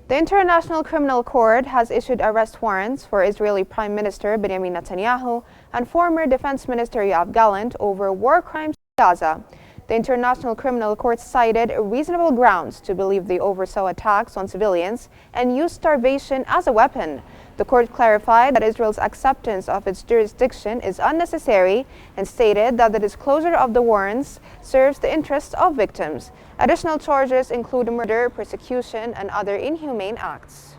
The International Criminal Court has issued arrest warrants for Israeli Prime Minister Benjamin Netanyahu and former Defense Minister Yoav Gallant over war crimes in Gaza. The International Criminal Court cited reasonable grounds to believe they oversaw attacks on civilians and used starvation as a weapon. The court clarified that Israel's acceptance of its jurisdiction is unnecessary and stated that the disclosure of the warrants serves the interests of victims. Additional charges include murder, persecution, and other inhumane acts.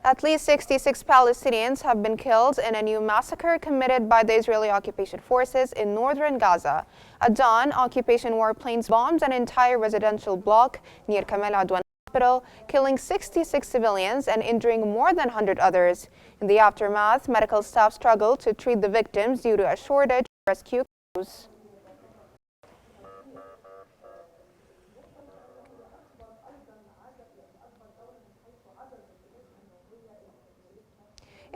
At least 66 Palestinians have been killed in a new massacre committed by the Israeli occupation forces in northern Gaza. At dawn, occupation warplanes bombed an entire residential block near Kamal Adwan Hospital, killing 66 civilians and injuring more than 100 others. In the aftermath, medical staff struggled to treat the victims due to a shortage of rescue crews.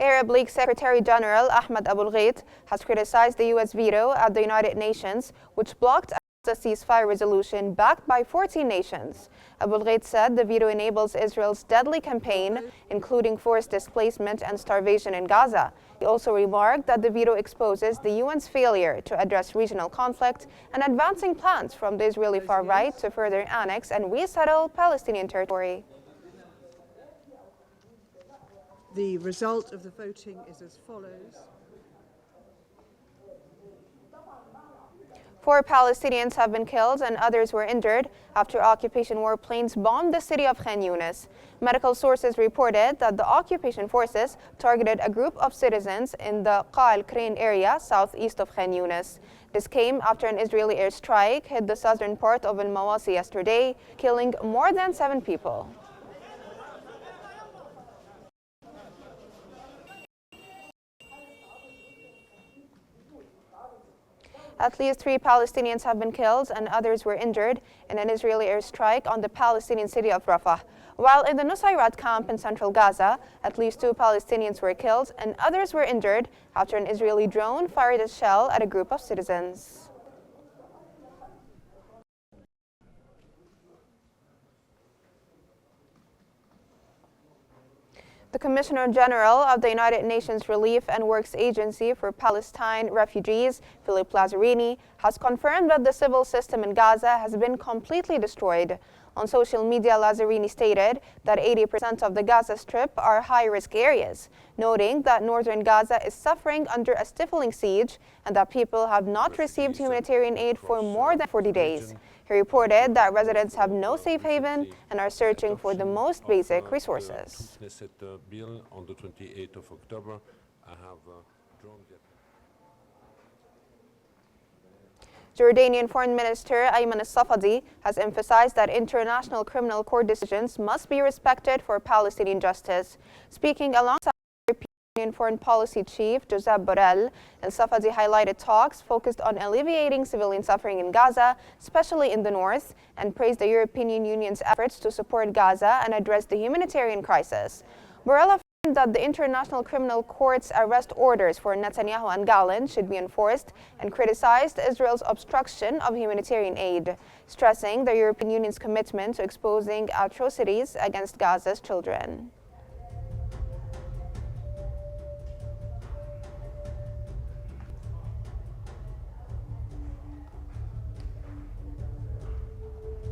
Arab League Secretary General Ahmed Abul Ghait has criticized the U.S. veto at the United Nations, which blocked a ceasefire resolution backed by 14 nations. Abul Ghait said the veto enables Israel's deadly campaign, including forced displacement and starvation in Gaza. He also remarked that the veto exposes the UN's failure to address regional conflict and advancing plans from the Israeli far right to further annex and resettle Palestinian territory. The result of the voting is as follows. 4 Palestinians have been killed and others were injured after occupation warplanes bombed the city of Khan Younis. Medical sources reported that the occupation forces targeted a group of citizens in the Qal Crane area southeast of Khan Younis. This came after an Israeli airstrike hit the southern part of Al-Mawasi yesterday, killing more than 7 people. At least 3 Palestinians have been killed and others were injured in an Israeli airstrike on the Palestinian city of Rafah. While in the Nusayrat camp in central Gaza, at least 2 Palestinians were killed and others were injured after an Israeli drone fired a shell at a group of citizens. The Commissioner General of the United Nations Relief and Works Agency for Palestine Refugees, Philippe Lazzarini, has confirmed that the civil system in Gaza has been completely destroyed. On social media, Lazzarini stated that 80% of the Gaza Strip are high-risk areas, noting that northern Gaza is suffering under a stifling siege and that people have not received humanitarian aid for more than 40 days. He reported that residents have no safe haven and are searching for the most basic resources. Bill on the 28th of October. I have drawn the Jordanian Foreign Minister Ayman al-Safadi has emphasized that international criminal court decisions must be respected for Palestinian justice. Speaking alongside European Foreign Policy Chief Josep Borrell, al-Safadi highlighted talks focused on alleviating civilian suffering in Gaza, especially in the north, and praised the European Union's efforts to support Gaza and address the humanitarian crisis. Borrell affirmed that the International Criminal Court's arrest orders for Netanyahu and Gallant should be enforced and criticized Israel's obstruction of humanitarian aid, stressing the European Union's commitment to exposing atrocities against Gaza's children.